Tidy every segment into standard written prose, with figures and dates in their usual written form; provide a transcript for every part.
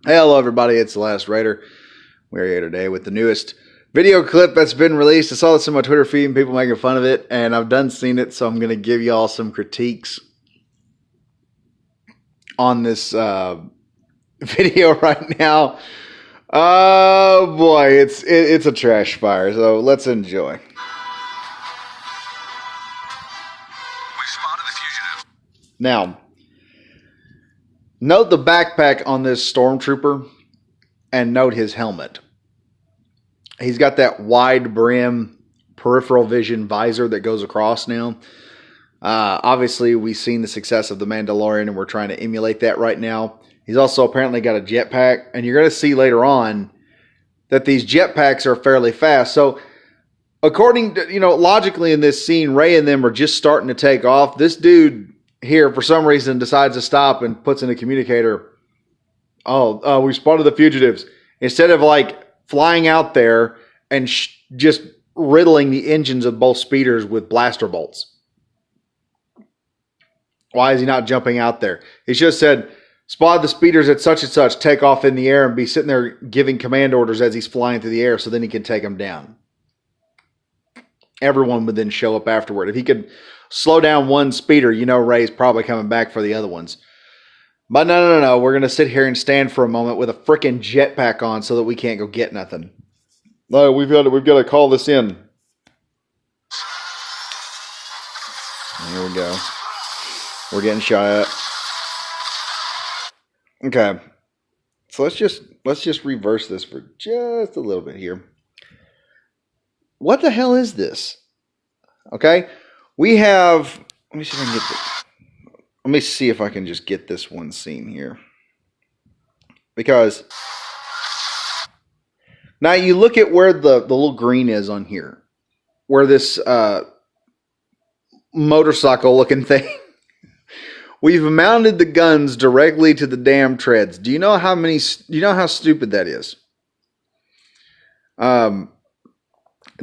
Hello, everybody. It's The Last Raider. We're here today with the newest video clip that's been released. I saw this in my Twitter feed and people making fun of it, and I've done seen it, so I'm going to give y'all some critiques on this video right now. Oh boy, it's a trash fire, so let's enjoy. We spotted the fugitive. Now, note the backpack on this stormtrooper and note his helmet. He's got that wide brim peripheral vision visor that goes across now. Obviously, we've seen the success of The Mandalorian and we're trying to emulate that right now. He's also apparently got a jetpack, and you're going to see later on that these jetpacks are fairly fast. So according to, logically in this scene, Rey and them are just starting to take off. This dude here, for some reason, decides to stop and puts in a communicator. We spotted the fugitives. Instead of flying out there and just riddling the engines of both speeders with blaster bolts. Why is he not jumping out there? He should have said, spot the speeders at such and such, take off in the air, and be sitting there giving command orders as he's flying through the air so then he can take them down. Everyone would then show up afterward. If he could slow down one speeder, Rey's probably coming back for the other ones. But no. We're going to sit here and stand for a moment with a freaking jetpack on so that we can't go get nothing. No, we've got to call this in. Here we go. We're getting shot at. Okay. So let's just reverse this for just a little bit here. What the hell is this? Okay. We have, let me see if I can get this. Let me see if I can just get this one scene here. Because now you look at where the little green is on here. Where this motorcycle looking thing. We've mounted the guns directly to the damn treads. Do you know how stupid that is?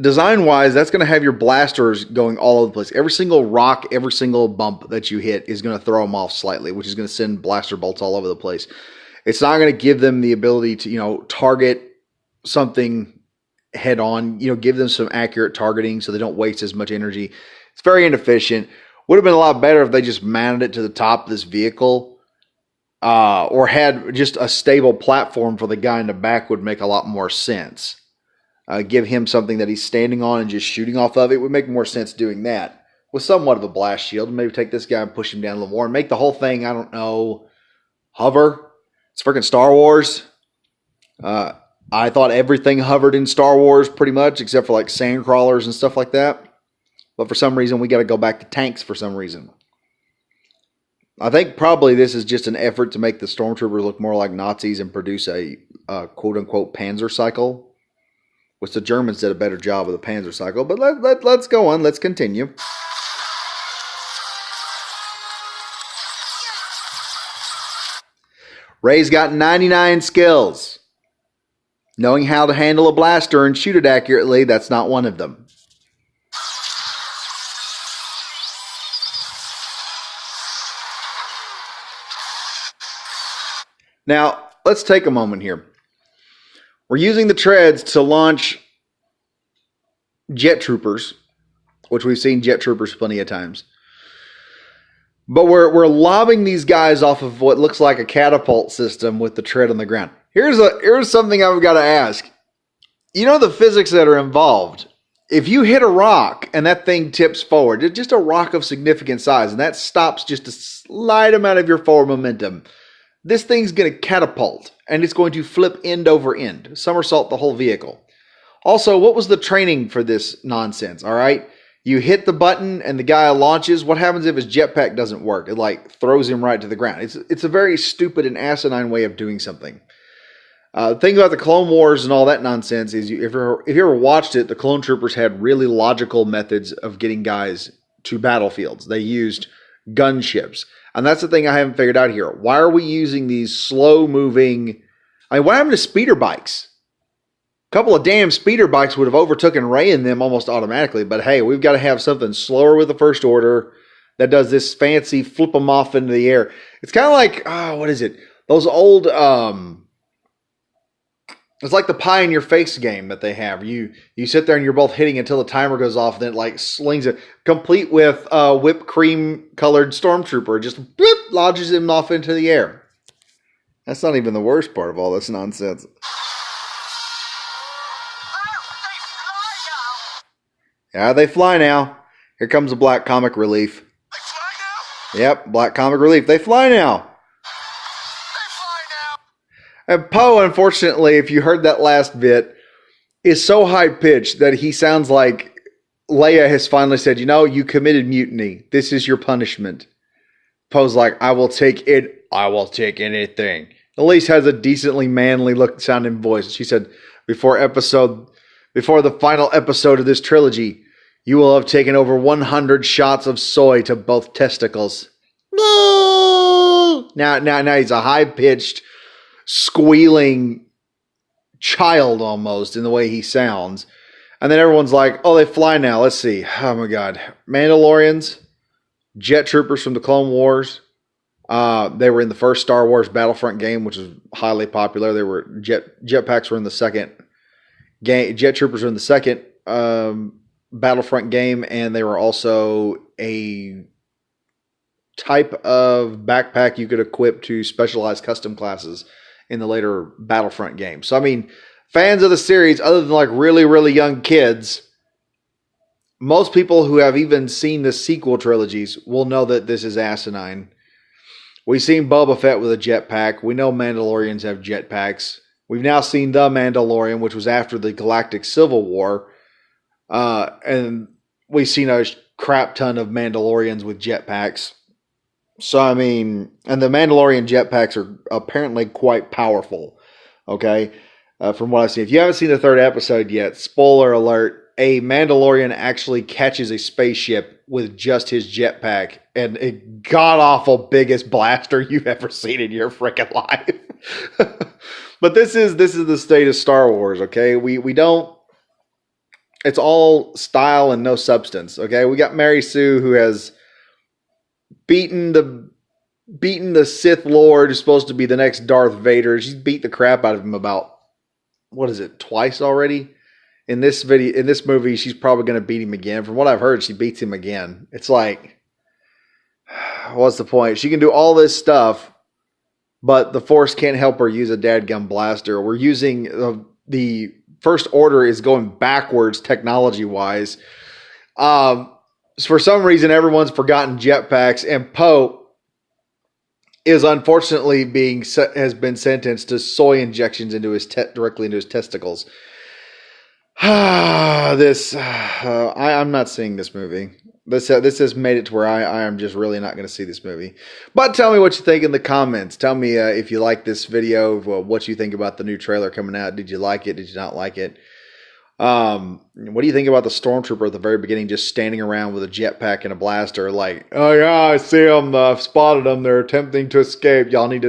Design-wise, that's going to have your blasters going all over the place. Every single rock, every single bump that you hit is going to throw them off slightly, which is going to send blaster bolts all over the place. It's not going to give them the ability to, target something head on, give them some accurate targeting so they don't waste as much energy. It's very inefficient. Would have been a lot better if they just mounted it to the top of this vehicle or had just a stable platform for the guy in the back would make a lot more sense. Give him something that he's standing on and just shooting off of. It would make more sense doing that with somewhat of a blast shield. Maybe take this guy and push him down a little more and make the whole thing, I don't know, hover. It's freaking Star Wars. I thought everything hovered in Star Wars pretty much except for sand crawlers and stuff like that. But for some reason, we got to go back to tanks for some reason. I think probably this is just an effort to make the stormtroopers look more like Nazis and produce a quote-unquote Panzer cycle. Which the Germans did a better job with the Panzer cycle. But let's go on. Let's continue. Rey's got 99 skills. Knowing how to handle a blaster and shoot it accurately, that's not one of them. Now, let's take a moment here. We're using the treads to launch jet troopers, which we've seen jet troopers plenty of times. But we're lobbing these guys off of what looks like a catapult system with the tread on the ground. Here's something I've got to ask. The physics that are involved. If you hit a rock and that thing tips forward, just a rock of significant size, and that stops just a slight amount of your forward momentum, this thing's going to catapult, and it's going to flip end over end, somersault the whole vehicle. Also, what was the training for this nonsense, all right? You hit the button, and the guy launches. What happens if his jetpack doesn't work? It, throws him right to the ground. It's a very stupid and asinine way of doing something. The thing about the Clone Wars and all that nonsense is, if you ever watched it, the Clone Troopers had really logical methods of getting guys to battlefields. They used gunships. And that's the thing I haven't figured out here. Why are we using these slow-moving... what happened to speeder bikes? A couple of damn speeder bikes would have overtaken Rey and them almost automatically. But hey, we've got to have something slower with the First Order that does this fancy flip them off into the air. It's kind of like, what is it? Those old It's like the pie in your face game that they have. You sit there and you're both hitting until the timer goes off, and then it like slings it, complete with whipped cream colored stormtrooper. Just bloop, lodges him off into the air. That's not even the worst part of all this nonsense. Yeah, they fly now. Here comes the Black Comic Relief. They fly now? Yep, Black Comic Relief. They fly now. They fly now! And Poe, unfortunately, if you heard that last bit, is so high-pitched that he sounds like Leia has finally said, you know, you committed mutiny. This is your punishment. Poe's like, I will take it. I will take anything. At least has a decently manly sounding voice. She said, before the final episode of this trilogy, you will have taken over 100 shots of soy to both testicles. No! Now he's a high-pitched, squealing child almost in the way he sounds. And then everyone's like, oh, they fly now. Let's see. Oh, my God. Mandalorians, jet troopers from the Clone Wars. They were in the first Star Wars Battlefront game, which was highly popular. They were jetpacks were in the second game. Jet troopers were in the second Battlefront game, and they were also a type of backpack you could equip to specialized custom classes in the later Battlefront game. So, I mean, fans of the series, other than like really, really young kids, most people who have even seen the sequel trilogies will know that this is asinine. We've seen Boba Fett with a jetpack. We know Mandalorians have jetpacks. We've now seen The Mandalorian, which was after the Galactic Civil War. And we've seen a crap ton of Mandalorians with jetpacks. So, I mean, and the Mandalorian jetpacks are apparently quite powerful. Okay? From what I've seen. If you haven't seen the third episode yet, spoiler alert, a Mandalorian actually catches a spaceship with just his jetpack and a god-awful biggest blaster you've ever seen in your freaking life. But this is the state of Star Wars, okay? We don't... It's all style and no substance, okay? We got Mary Sue, who has beaten the Sith Lord, who's supposed to be the next Darth Vader. She's beat the crap out of him about, what is it, twice already? In this movie, she's probably going to beat him again. From what I've heard, she beats him again. It's like, what's the point? She can do all this stuff, but the Force can't help her use a dadgum blaster. We're using the First Order is going backwards technology-wise. For some reason, everyone's forgotten jetpacks, and Poe is unfortunately has been sentenced to soy injections into his directly into his testicles. I'm not seeing this movie. This has made it to where I am just really not going to see this movie. But tell me what you think in the comments. Tell me if you like this video, what you think about the new trailer coming out. Did you like it? Did you not like it? What do you think about the stormtrooper at the very beginning just standing around with a jetpack and a blaster like, oh yeah, I see them, I've spotted them, they're attempting to escape. Y'all need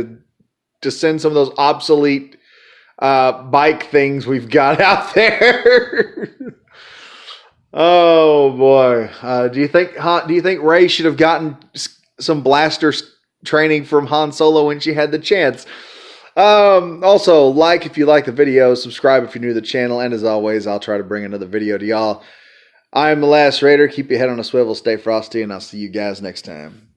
to send some of those obsolete bike things we've got out there. Oh boy. Do you think Rey should have gotten some blaster training from Han Solo when she had the chance? Also, like if you like the video, subscribe if you're new to the channel, and as always, I'll try to bring another video to y'all. I'm The Last Raider. Keep your head on a swivel, stay frosty, and I'll see you guys next time.